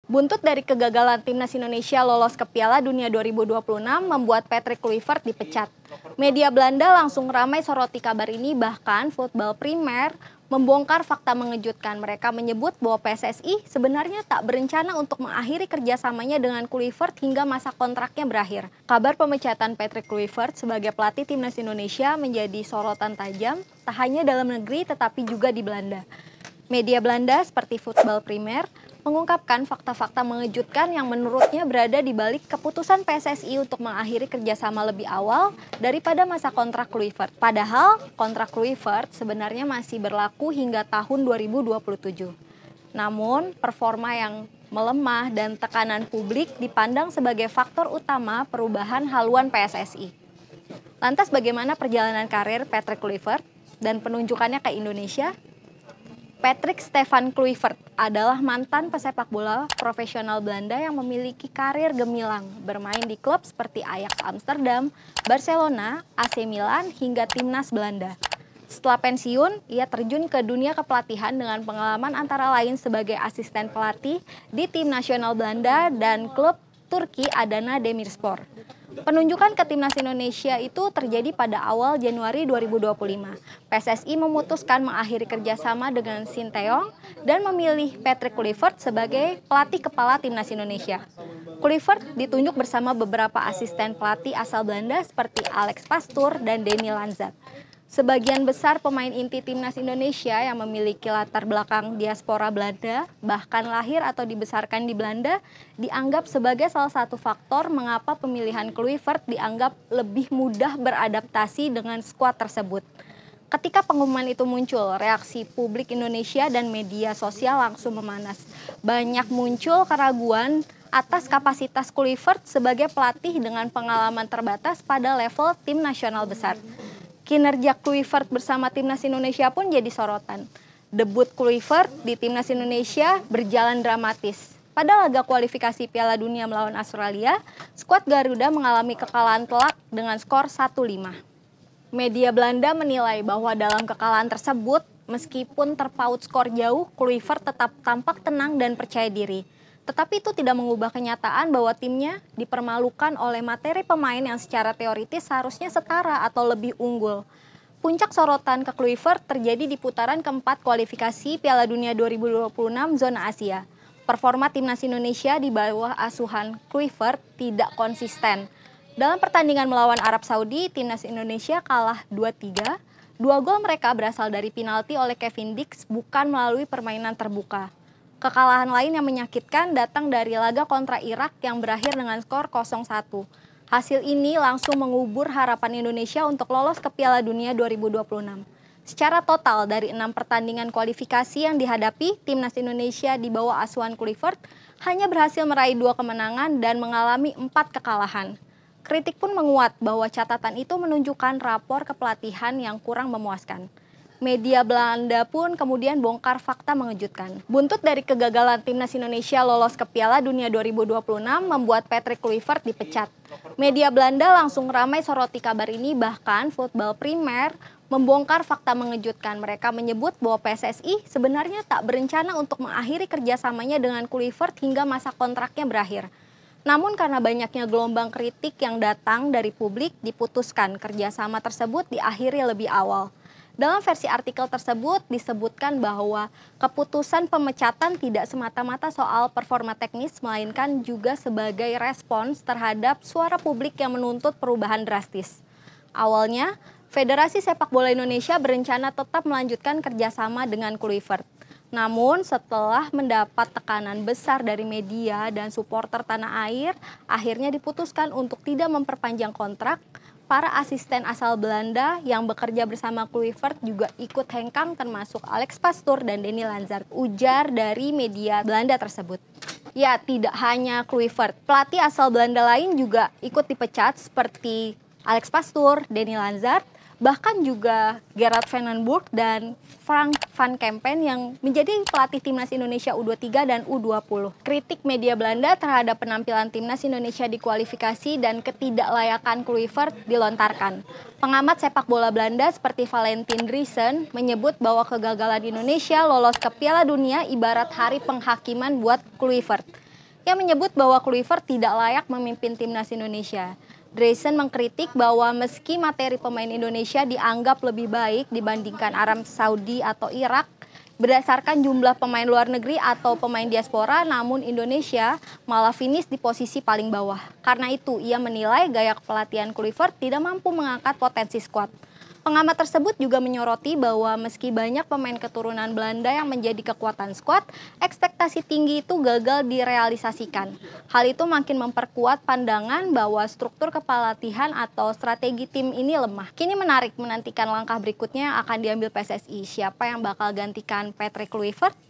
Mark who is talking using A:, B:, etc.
A: Buntut dari kegagalan timnas Indonesia lolos ke Piala Dunia 2026 membuat Patrick Kluivert dipecat. Media Belanda langsung ramai soroti kabar ini, bahkan Voetbal Primer membongkar fakta mengejutkan. Mereka menyebut bahwa PSSI sebenarnya tak berencana untuk mengakhiri kerjasamanya dengan Kluivert hingga masa kontraknya berakhir. Kabar pemecatan Patrick Kluivert sebagai pelatih timnas Indonesia menjadi sorotan tajam, tak hanya dalam negeri tetapi juga di Belanda. Media Belanda seperti Voetbal Primer mengungkapkan fakta-fakta mengejutkan yang menurutnya berada di balik keputusan PSSI untuk mengakhiri kerjasama lebih awal daripada masa kontrak Kluivert. Padahal kontrak Kluivert sebenarnya masih berlaku hingga tahun 2027. Namun performa yang melemah dan tekanan publik dipandang sebagai faktor utama perubahan haluan PSSI. Lantas bagaimana perjalanan karir Patrick Kluivert dan penunjukannya ke Indonesia? Patrick Stefan Kluivert adalah mantan pesepak bola profesional Belanda yang memiliki karir gemilang, bermain di klub seperti Ajax Amsterdam, Barcelona, AC Milan, hingga timnas Belanda. Setelah pensiun, ia terjun ke dunia kepelatihan dengan pengalaman antara lain sebagai asisten pelatih di tim nasional Belanda dan klub Turki Adana Demirspor. Penunjukan ke timnas Indonesia itu terjadi pada awal Januari 2025. PSSI memutuskan mengakhiri kerjasama dengan Sinteyong dan memilih Patrick Kluivert sebagai pelatih kepala timnas Indonesia. Kluivert ditunjuk bersama beberapa asisten pelatih asal Belanda seperti Alex Pastoor dan Denny Lanzat. Sebagian besar pemain inti timnas Indonesia yang memiliki latar belakang diaspora Belanda, bahkan lahir atau dibesarkan di Belanda, dianggap sebagai salah satu faktor mengapa pemilihan Kluivert dianggap lebih mudah beradaptasi dengan skuad tersebut. Ketika pengumuman itu muncul, reaksi publik Indonesia dan media sosial langsung memanas. Banyak muncul keraguan atas kapasitas Kluivert sebagai pelatih dengan pengalaman terbatas pada level tim nasional besar. Kinerja Kluivert bersama timnas Indonesia pun jadi sorotan. Debut Kluivert di timnas Indonesia berjalan dramatis. Pada laga kualifikasi Piala Dunia melawan Australia, skuad Garuda mengalami kekalahan telak dengan skor 1-5. Media Belanda menilai bahwa dalam kekalahan tersebut, meskipun terpaut skor jauh, Kluivert tetap tampak tenang dan percaya diri. Tetapi itu tidak mengubah kenyataan bahwa timnya dipermalukan oleh materi pemain yang secara teoritis seharusnya setara atau lebih unggul. Puncak sorotan ke Kluivert terjadi di putaran keempat kualifikasi Piala Dunia 2026 zona Asia. Performa timnas Indonesia di bawah asuhan Kluivert tidak konsisten. Dalam pertandingan melawan Arab Saudi, timnas Indonesia kalah 2-3. 2 gol mereka berasal dari penalti oleh Kevin Dix, bukan melalui permainan terbuka. Kekalahan lain yang menyakitkan datang dari laga kontra Irak yang berakhir dengan skor 0-1. Hasil ini langsung mengubur harapan Indonesia untuk lolos ke Piala Dunia 2026. Secara total dari 6 pertandingan kualifikasi yang dihadapi, timnas Indonesia di bawah asuhan Kluivert hanya berhasil meraih 2 kemenangan dan mengalami 4 kekalahan. Kritik pun menguat bahwa catatan itu menunjukkan rapor kepelatihan yang kurang memuaskan. Media Belanda pun kemudian bongkar fakta mengejutkan. Buntut dari kegagalan timnas Indonesia lolos ke Piala Dunia 2026 membuat Patrick Kluivert dipecat. Media Belanda langsung ramai soroti kabar ini, bahkan Voetbal Primer membongkar fakta mengejutkan. Mereka menyebut bahwa PSSI sebenarnya tak berencana untuk mengakhiri kerjasamanya dengan Kluivert hingga masa kontraknya berakhir. Namun karena banyaknya gelombang kritik yang datang dari publik, diputuskan kerjasama tersebut diakhiri lebih awal. Dalam versi artikel tersebut disebutkan bahwa keputusan pemecatan tidak semata-mata soal performa teknis, melainkan juga sebagai respons terhadap suara publik yang menuntut perubahan drastis. Awalnya, Federasi Sepak Bola Indonesia berencana tetap melanjutkan kerjasama dengan Kluivert. Namun setelah mendapat tekanan besar dari media dan supporter tanah air, akhirnya diputuskan untuk tidak memperpanjang kontrak. Para asisten asal Belanda yang bekerja bersama Kluivert juga ikut hengkang, termasuk Alex Pastoor dan Denny Lanzat, ujar dari media Belanda tersebut. Ya, tidak hanya Kluivert, pelatih asal Belanda lain juga ikut dipecat seperti Alex Pastoor, Denny Lanzat, bahkan juga Gerard van den Burg dan Frank van Kempen yang menjadi pelatih timnas Indonesia U23 dan U20. Kritik media Belanda terhadap penampilan timnas Indonesia di kualifikasi dan ketidaklayakan Kluivert dilontarkan. Pengamat sepak bola Belanda seperti Valentin Driessen menyebut bahwa kegagalan Indonesia lolos ke Piala Dunia ibarat hari penghakiman buat Kluivert. Ia menyebut bahwa Kluivert tidak layak memimpin timnas Indonesia. Dresen mengkritik bahwa meski materi pemain Indonesia dianggap lebih baik dibandingkan Arab Saudi atau Irak, berdasarkan jumlah pemain luar negeri atau pemain diaspora, namun Indonesia malah finish di posisi paling bawah. Karena itu, ia menilai gaya kepelatihan Kluivert tidak mampu mengangkat potensi skuad. Pengamat tersebut juga menyoroti bahwa meski banyak pemain keturunan Belanda yang menjadi kekuatan skuad, ekspektasi tinggi itu gagal direalisasikan. Hal itu makin memperkuat pandangan bahwa struktur kepelatihan atau strategi tim ini lemah. Kini menarik menantikan langkah berikutnya yang akan diambil PSSI. Siapa yang bakal gantikan Patrick Kluivert?